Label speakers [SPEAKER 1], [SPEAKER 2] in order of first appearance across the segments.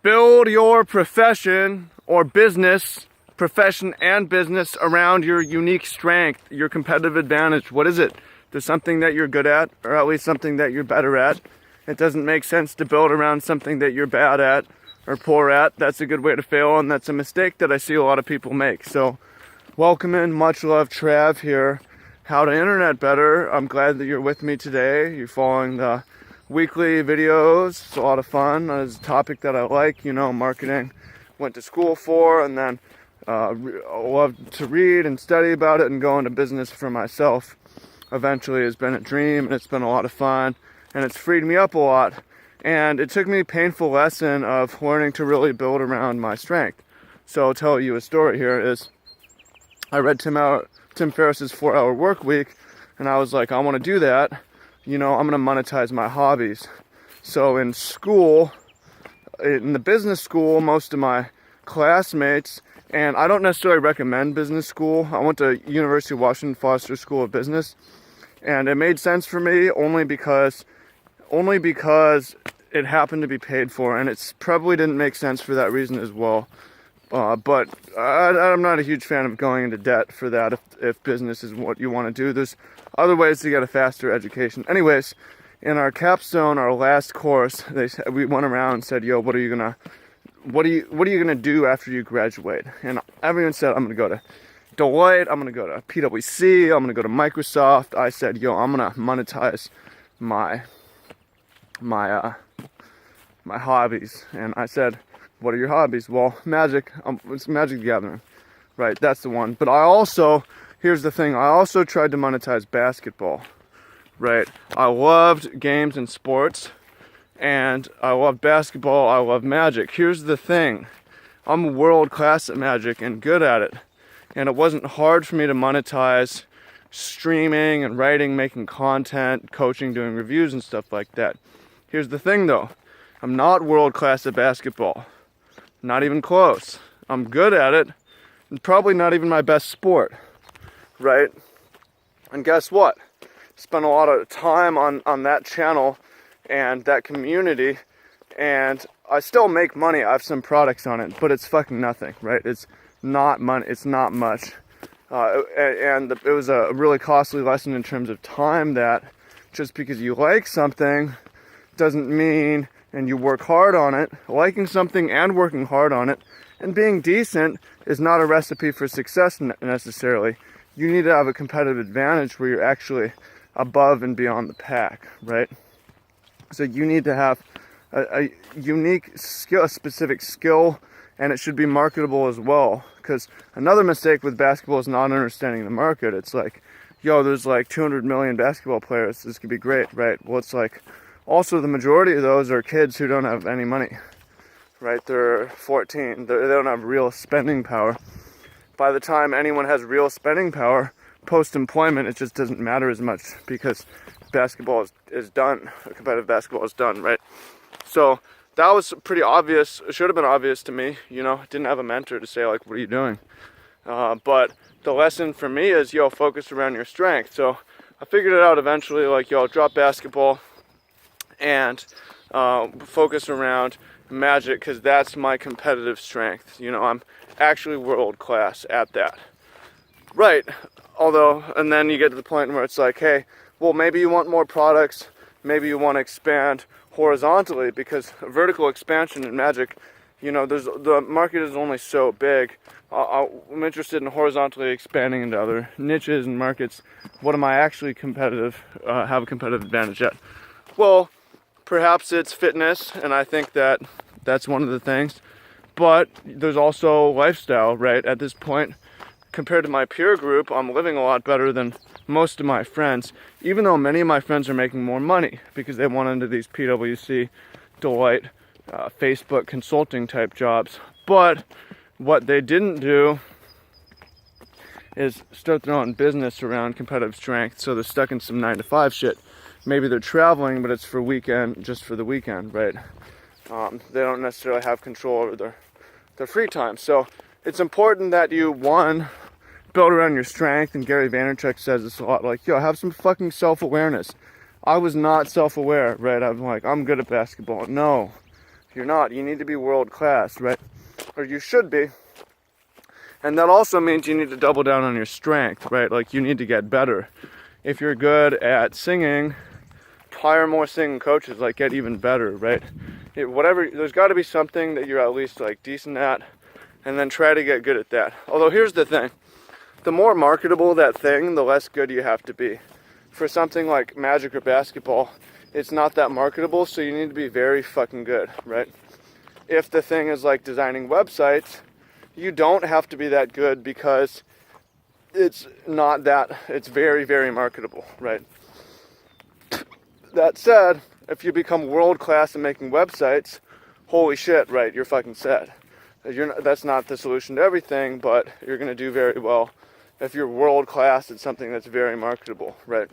[SPEAKER 1] Build your profession or business, profession and business around your unique strength, your competitive advantage. What is it? There's something that you're good at, or at least something that you're better at. It doesn't make sense to build around something that you're bad at or poor at. That's a good way to fail, and that's a mistake that I see a lot of people make. So welcome in, much love, Trav here. How to internet better. I'm glad that you're with me today. You're following the weekly videos. It's a lot of fun. It's a topic that I like, marketing. Went to school for, and then love to read and study about it and go into business for myself. Eventually it's been a dream, and it's been a lot of fun, and it's freed me up a lot. And it took me a painful lesson of learning to really build around my strength. So I'll tell you a story here is I read Tim Ferriss's 4-Hour Work Week, and I was like, I want to do that. I'm going to monetize my hobbies. So in school, in the business school, most of my classmates, and I don't necessarily recommend business school. I went to University of Washington Foster School of Business, and it made sense for me only because it happened to be paid for, and it probably didn't make sense for that reason as well. But I'm not a huge fan of going into debt for that if business is what you want to do. There's other ways to get a faster education. Anyways, in our capstone, our last course, we went around and said, "Yo, what are you gonna do after you graduate?" And everyone said, "I'm gonna go to Deloitte. I'm gonna go to PwC. I'm gonna go to Microsoft." I said, "Yo, I'm gonna monetize my hobbies." And I said, "What are your hobbies?" "Well, magic. It's Magic the Gathering." Right, that's the one. But here's the thing, I also tried to monetize basketball. Right, I loved games and sports, and I love basketball, I love Magic. Here's the thing, I'm world class at Magic and good at it. And it wasn't hard for me to monetize streaming and writing, making content, coaching, doing reviews and stuff like that. Here's the thing though, I'm not world class at basketball. Not even close. I'm good at it, and probably not even my best sport, right? And guess what? Spent a lot of time on that channel and that community, and I still make money. I have some products on it, but it's fucking nothing, right? It's not money. It's not much. It was a really costly lesson in terms of time, that just because you like something doesn't mean, and you work hard on it, liking something and working hard on it, and being decent is not a recipe for success necessarily. You need to have a competitive advantage where you're actually above and beyond the pack, right? So you need to have a unique skill, a specific skill, and it should be marketable as well. Because another mistake with basketball is not understanding the market. It's like, yo, there's like 200 million basketball players. This could be great, right? Well, it's like, also the majority of those are kids who don't have any money, right? They're 14. They don't have real spending power. By the time anyone has real spending power, post-employment, it just doesn't matter as much because basketball is done. Competitive basketball is done, right? So that was pretty obvious. It should have been obvious to me. Didn't have a mentor to say, like, what are you doing? But the lesson for me is, focus around your strength. So I figured it out eventually, like, drop basketball and focus around Magic, because that's my competitive strength. I'm actually world class at that. Right. Although, and then you get to the point where it's like, hey, well, maybe you want more products, maybe you want to expand horizontally, because vertical expansion in Magic, the market is only so big. I'm interested in horizontally expanding into other niches and markets. What am I actually have a competitive advantage at? Well, perhaps it's fitness, and I think that that's one of the things. But there's also lifestyle, right? At this point, compared to my peer group, I'm living a lot better than most of my friends, even though many of my friends are making more money because they went into these PwC, Deloitte, Facebook consulting type jobs. But what they didn't do is start their own business around competitive strength, so they're stuck in some 9-to-5 shit. Maybe they're traveling, but it's just for the weekend, right? They don't necessarily have control over their free time. So it's important that you, one, build around your strength, and Gary Vaynerchuk says this a lot, like, have some fucking self-awareness. I was not self-aware, right? I'm like, I'm good at basketball. No, You're not. You need to be world class, right? Or you should be. And that also means you need to double down on your strength, right? Like you need to get better. If you're good at singing, hire more singing coaches, like get even better, right? Whatever, there's got to be something that you're at least like decent at, and then try to get good at that. Although here's the thing, the more marketable that thing, the less good you have to be. For something like magic or basketball, it's not that marketable, so you need to be very fucking good, right? If the thing is like designing websites, you don't have to be that good because it's very, very marketable, right? That said, if you become world class at making websites, holy shit, right, you're fucking set. That's not the solution to everything, but you're gonna do very well if you're world class at something that's very marketable, right?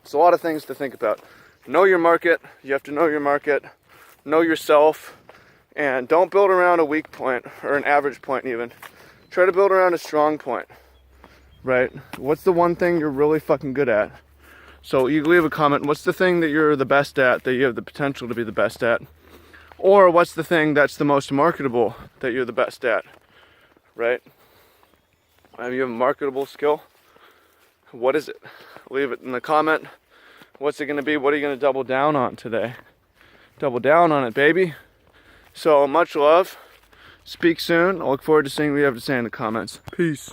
[SPEAKER 1] So a lot of things to think about. Know your market, you have to know your market, know yourself, and don't build around a weak point or an average point even. Try to build around a strong point, right? What's the one thing you're really fucking good at? So you leave a comment, what's the thing that you're the best at, that you have the potential to be the best at? Or what's the thing that's the most marketable that you're the best at, right? You have a marketable skill? What is it? Leave it in the comment. What's it gonna be? What are you gonna double down on today? Double down on it, baby. So much love. Speak soon. I look forward to seeing what you have to say in the comments. Peace.